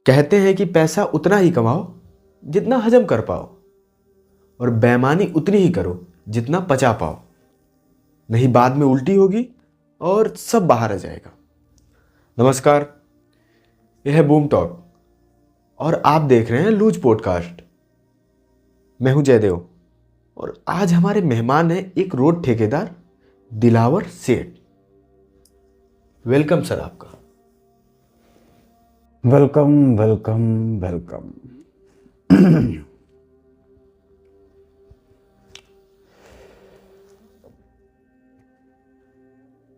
कहते हैं कि पैसा उतना ही कमाओ जितना हजम कर पाओ, और बेईमानी उतनी ही करो जितना पचा पाओ, नहीं बाद में उल्टी होगी और सब बाहर आ जाएगा। नमस्कार, यह है बूम टॉक और आप देख रहे हैं लूज पॉडकास्ट। मैं हूं जयदेव और आज हमारे मेहमान हैं एक रोड ठेकेदार दिलावर सेठ। वेलकम सर आपका। Welcome welcome welcome.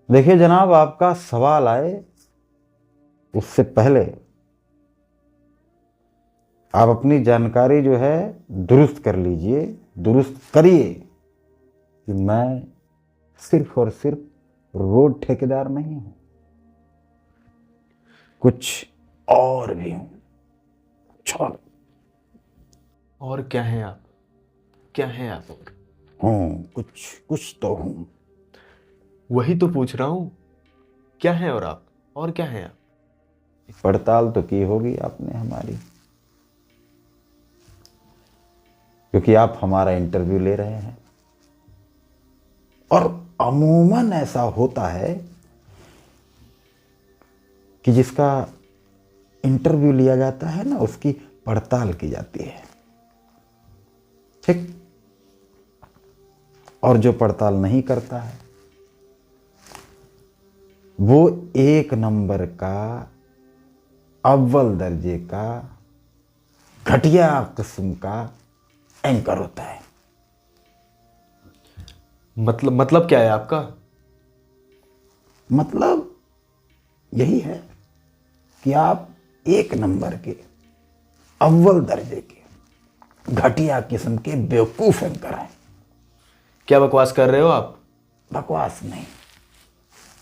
देखिए जनाब, आपका सवाल आए उससे पहले आप अपनी जानकारी जो है दुरुस्त कर लीजिए, दुरुस्त करिए कि मैं सिर्फ और सिर्फ रोड ठेकेदार नहीं हूं, कुछ और भी हूं। और क्या हैं आप? क्या हैं आप? और हूं, कुछ तो हूं। वही तो पूछ रहा हूं, क्या हैं और आप? और क्या हैं आप? पड़ताल तो की होगी आपने हमारी, क्योंकि आप हमारा इंटरव्यू ले रहे हैं। और अमूमन ऐसा होता है कि जिसका इंटरव्यू लिया जाता है ना, उसकी पड़ताल की जाती है, ठीक। और जो पड़ताल नहीं करता है वो एक नंबर का, अव्वल दर्जे का, घटिया किस्म का एंकर होता है। मतलब क्या है आपका? मतलब यही है कि आप एक नंबर के, अव्वल दर्जे के, घटिया किस्म के बेवकूफ एंकर हैं। क्या बकवास कर रहे हो आप? बकवास नहीं,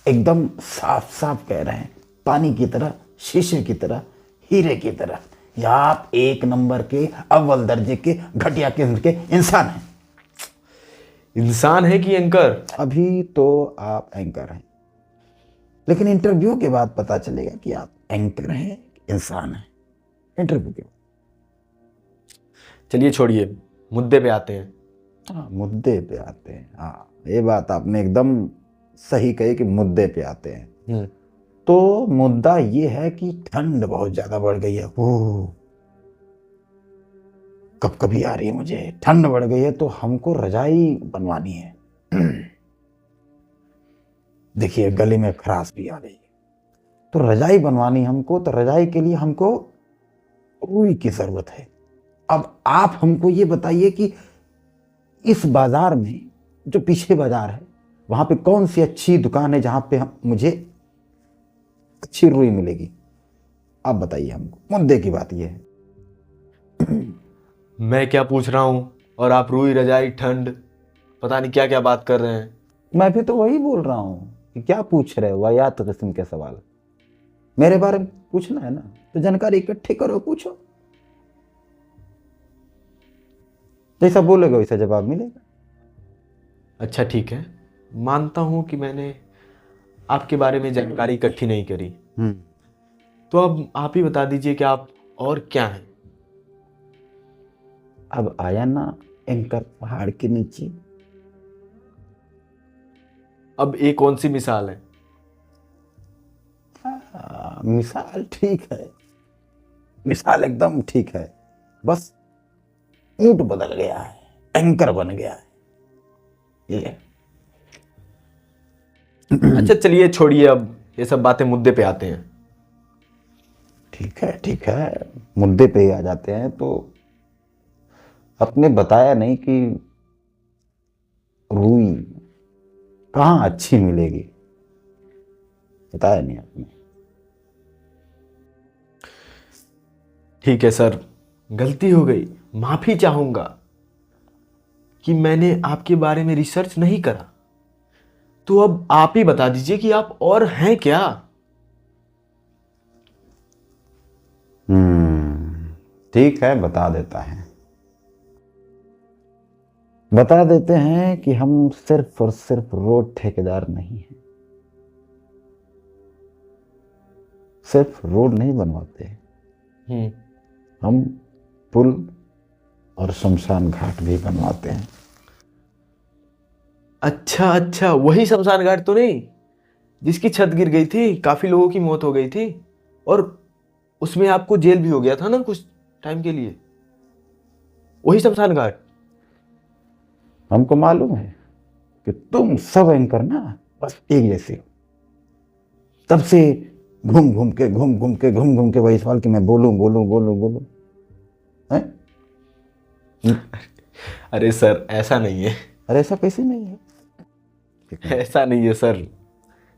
एकदम साफ साफ कह रहे हैं, पानी की तरह, शीशे की तरह, हीरे की तरह। या आप एक नंबर के, अव्वल दर्जे के, घटिया किस्म के इंसान हैं। इंसान है कि एंकर? अभी तो आप एंकर हैं, लेकिन इंटरव्यू के बाद पता चलेगा कि आप एंकर हैं, इंसान हैं। इंटरव्यू के बाद। चलिए छोड़िए, मुद्दे पे आते हैं। हाँ, मुद्दे पे आते हैं। हाँ, ये बात आपने एकदम सही कही कि मुद्दे पे आते हैं। तो मुद्दा ये है कि ठंड बहुत ज्यादा बढ़ गई है। ओह, कब कभी आ रही है मुझे, ठंड बढ़ गई है तो हमको रजाई बनवानी है। देखिए गले में खराश भी आ गई है, तो रजाई बनवानी हमको। तो रजाई के लिए हमको रुई की जरूरत है। अब आप हमको ये बताइए कि इस बाजार में, जो पीछे बाजार है, वहां पे कौन सी अच्छी दुकान है जहां पे मुझे अच्छी रुई मिलेगी? आप बताइए हमको। मुद्दे की बात यह है। मैं क्या पूछ रहा हूं और आप रुई, रजाई, ठंड, पता नहीं क्या क्या बात कर रहे हैं। मैं भी तो वही बोल रहा हूं कि क्या पूछ रहे हो, वाहियात किस्म के सवाल। मेरे बारे में पूछना है ना, तो जानकारी इकट्ठी करो, पूछो। जैसा बोलेगा वैसा जवाब मिलेगा। अच्छा ठीक है, मानता हूं कि मैंने आपके बारे में जानकारी इकट्ठी नहीं करी। तो अब आप ही बता दीजिए कि आप और क्या हैं? अब आया ना एंकर पहाड़ के नीचे। अब एक कौन सी मिसाल है? मिसाल ठीक है, मिसाल एकदम ठीक है। बस ऊंट बदल गया है, एंकर बन गया है ये। अच्छा चलिए छोड़िए, अब ये सब बातें, मुद्दे पे आते हैं। ठीक है ठीक है, मुद्दे पे ही आ जाते हैं। तो आपने बताया नहीं कि रुई कहाँ अच्छी मिलेगी, बताया नहीं आपने। ठीक है सर, गलती हो गई, माफी चाहूंगा कि मैंने आपके बारे में रिसर्च नहीं करा। तो अब आप ही बता दीजिए कि आप और हैं क्या? ठीक है, बता देते हैं कि हम सिर्फ और सिर्फ रोड ठेकेदार नहीं हैं। सिर्फ रोड नहीं बनवाते, हम्म। हम पुल और शमशान घाट भी बनवाते हैं। अच्छा अच्छा, वही शमशान घाट तो नहीं जिसकी छत गिर गई थी, काफी लोगों की मौत हो गई थी, और उसमें आपको जेल भी हो गया था ना कुछ टाइम के लिए? वही शमशान घाट। हमको मालूम है कि तुम सब एंकर ना बस एक जैसे हो। तब से घूम घूम के वही सवाल कि मैं बोलूं बोलूं बोलूं बोलूं हैं? अरे सर, ऐसा नहीं है। अरे ऐसा कैसे नहीं है? एक मिनट। ऐसा नहीं है सर,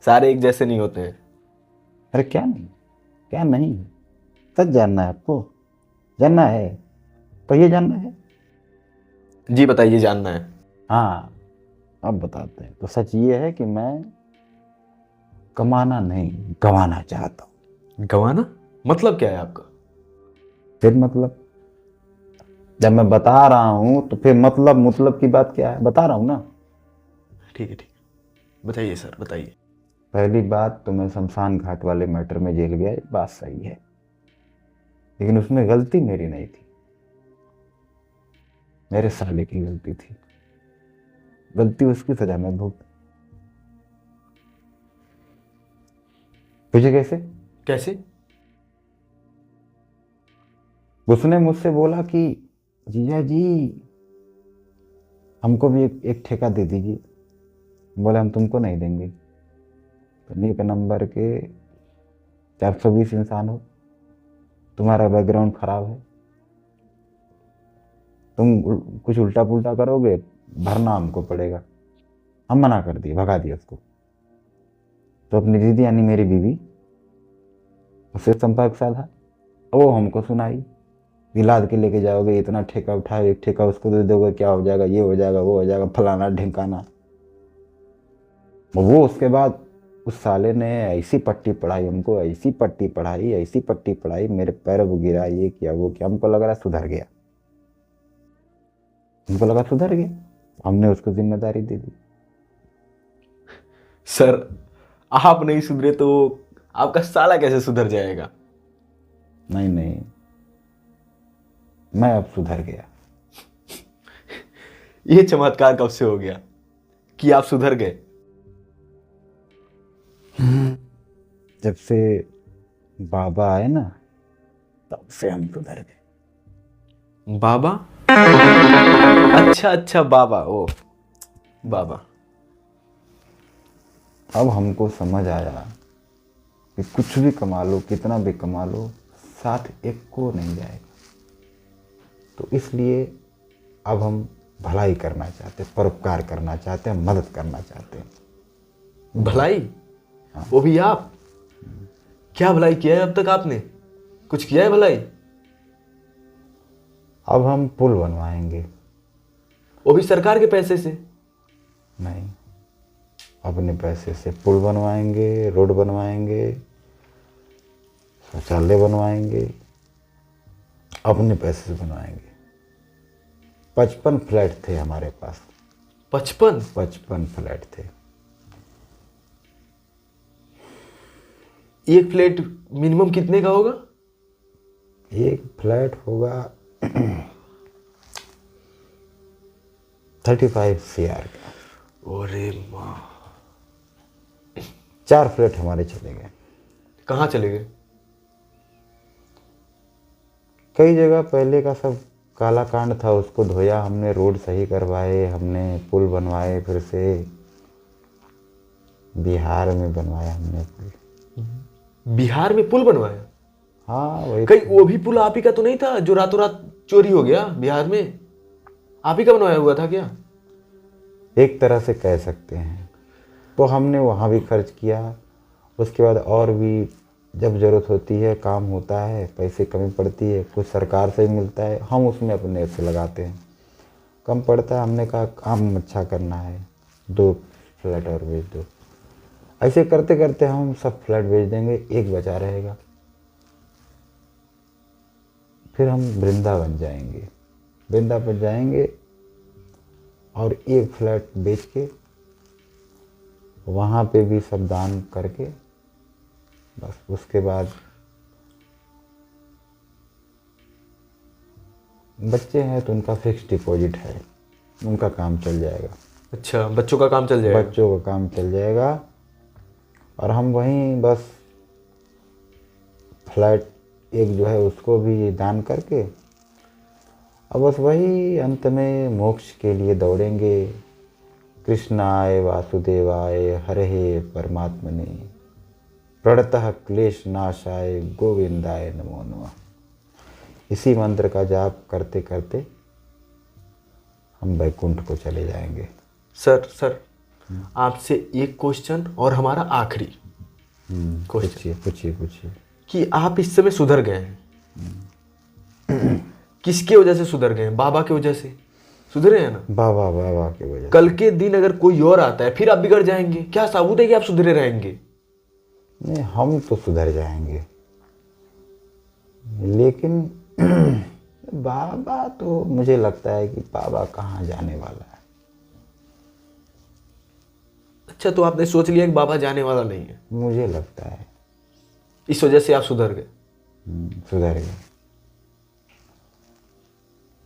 सारे एक जैसे नहीं होते हैं। अरे क्या नहीं, क्या नहीं, सच जानना है आपको? जानना है तो ये जानना है। जी बताइए, जानना है। हाँ, अब बताते हैं। तो सच ये है कि मैं कमाना नहीं, गंवाना चाहता हूँ। गंवाना मतलब क्या है आपका? फिर मतलब, जब मैं बता रहा हूं तो फिर मतलब की बात क्या है? बता रहा हूं ना। ठीक है ठीक है, बताइए सर बताइए। पहली बात तो मैं शमशान घाट वाले मैटर में जेल गया, ये बात सही है, लेकिन उसमें गलती मेरी नहीं थी, मेरे साले की गलती थी। गलती उसकी, सजा मैं भुगत। तुझे कैसे? कैसे? उसने मुझसे बोला कि जीजा जी हमको भी एक ठेका दे दीजिए। बोले हम तुमको नहीं देंगे, तुम एक नंबर के 420 इंसान हो, तुम्हारा बैकग्राउंड खराब है, तुम कुछ उल्टा पुल्टा करोगे, भरना हमको पड़ेगा। हम मना कर दिए, भगा दिया उसको। तो अपनी दीदी यानी मेरी बीवी, उससे संपर्क साधा। वो हमको सुनाई कि लाद के लेके जाओगे, इतना ठेका उठाओ, एक ठेका उसको दे दोगे, क्या हो जाएगा, ये हो जाएगा, वो हो जाएगा, फलाना ढिमकाना। वो उसके बाद उस साले ने ऐसी पट्टी पढ़ाई हमको, ऐसी पट्टी पढ़ाई, ऐसी पट्टी पढ़ाई, मेरे पैर वो गिरा, ये किया वो किया। हमको लग रहा सुधर गया, हमको लगा सुधर गया, हमने उसको जिम्मेदारी दे दी। सर, आप नहीं सुधरे तो आपका साला कैसे सुधर जाएगा? नहीं नहीं, मैं अब सुधर गया। ये चमत्कार कब से हो गया कि आप सुधर गए? जब से बाबा आए ना, तब से हम सुधर गए। बाबा? अच्छा अच्छा, बाबा, ओ बाबा। अब हमको समझ आया कि कुछ भी कमा लो, कितना भी कमा लो, साथ एक को नहीं जाएगा। तो इसलिए अब हम भलाई करना चाहते हैं, परोपकार करना चाहते हैं, मदद करना चाहते हैं। भलाई? वो भी आप? क्या भलाई किया है अब तक आपने? कुछ किया है भलाई? अब हम पुल बनवाएंगे। वो भी सरकार के पैसे से? नहीं, अपने पैसे से पुल बनवाएंगे, रोड बनवाएंगे, शौचालय बनवाएंगे, अपने पैसे से बनवाएंगे। 55 फ्लैट थे हमारे पास। 55? फ्लैट थे। एक फ्लैट मिनिमम कितने का होगा? एक फ्लैट होगा 35 CR का। अरे माँ! 4 फ्लैट हमारे चले गए। कहाँ चले गए? कई जगह पहले का सब काला कांड था, उसको धोया हमने, रोड सही करवाए हमने, पुल बनवाए, फिर से बिहार में बनवाया हमने पुल। बिहार में पुल बनवाया? हाँ वही। कहीं वो भी पुल आप ही का तो नहीं था जो रातों रात चोरी हो गया बिहार में? आप ही का बनवाया हुआ था क्या? एक तरह से कह सकते हैं। तो हमने वहाँ भी खर्च किया। उसके बाद और भी जब ज़रूरत होती है, काम होता है, पैसे कमी पड़ती है, कुछ सरकार से मिलता है, हम उसमें अपने से लगाते हैं। कम पड़ता है, हमने कहा काम अच्छा करना है, 2 फ्लैट और बेच दो। ऐसे करते करते हम सब फ्लैट बेच देंगे, एक बचा रहेगा। फिर हम वृंदावन जाएंगे, वृंदावन जाएंगे और एक फ्लैट बेच के वहाँ पे भी सब दान करके, बस उसके बाद बच्चे हैं तो उनका फिक्स डिपॉजिट है, उनका काम चल जाएगा। अच्छा, बच्चों का काम चल जाएगा। बच्चों का काम चल जाएगा और हम वहीं बस फ्लैट एक जो है उसको भी दान करके अब बस वही अंत में मोक्ष के लिए दौड़ेंगे। कृष्णाय वासुदेवाय हरे परमात्मने प्रणतः क्लेश नाशाय गोविंदाय नमो नमः। इसी मंत्र का जाप करते करते हम वैकुंठ को चले जाएंगे। सर आपसे एक क्वेश्चन और हमारा आखिरी क्वेश्चन, पूछिए। कि आप इस समय सुधर गए हैं, किसके वजह से सुधर गए हैं? बाबा की वजह से सुधरे हैं ना? बाबा की वजह। कल के दिन अगर कोई और आता है फिर आप बिगड़ जाएंगे, क्या साबूत है कि आप सुधरे रहेंगे? नहीं, हम तो सुधर जाएंगे, लेकिन बाबा तो मुझे लगता है कि बाबा कहाँ जाने वाला है। अच्छा, तो आपने सोच लिया कि बाबा जाने वाला नहीं है, मुझे लगता है इस वजह से आप सुधर गए। सुधर गए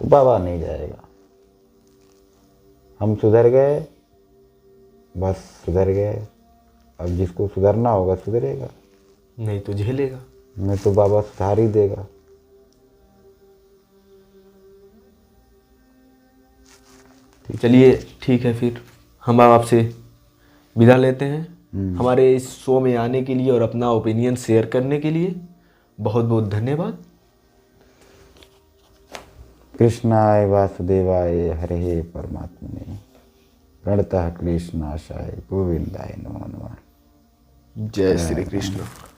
तो बाबा नहीं जाएगा, हम सुधर गए, बस सुधर गए। अब जिसको सुधरना होगा सुधरेगा, नहीं तो झेलेगा। नहीं तो बाबा सुधार ही देगा। चलिए ठीक है, फिर हम अब आपसे विदा लेते हैं। हमारे इस शो में आने के लिए और अपना ओपिनियन शेयर करने के लिए बहुत बहुत धन्यवाद। कृष्णाय वासुदेवाय हरे परमात्मने प्रणतः क्लेश नाशाय गोविंदाय नमो नमः। जय श्री कृष्ण।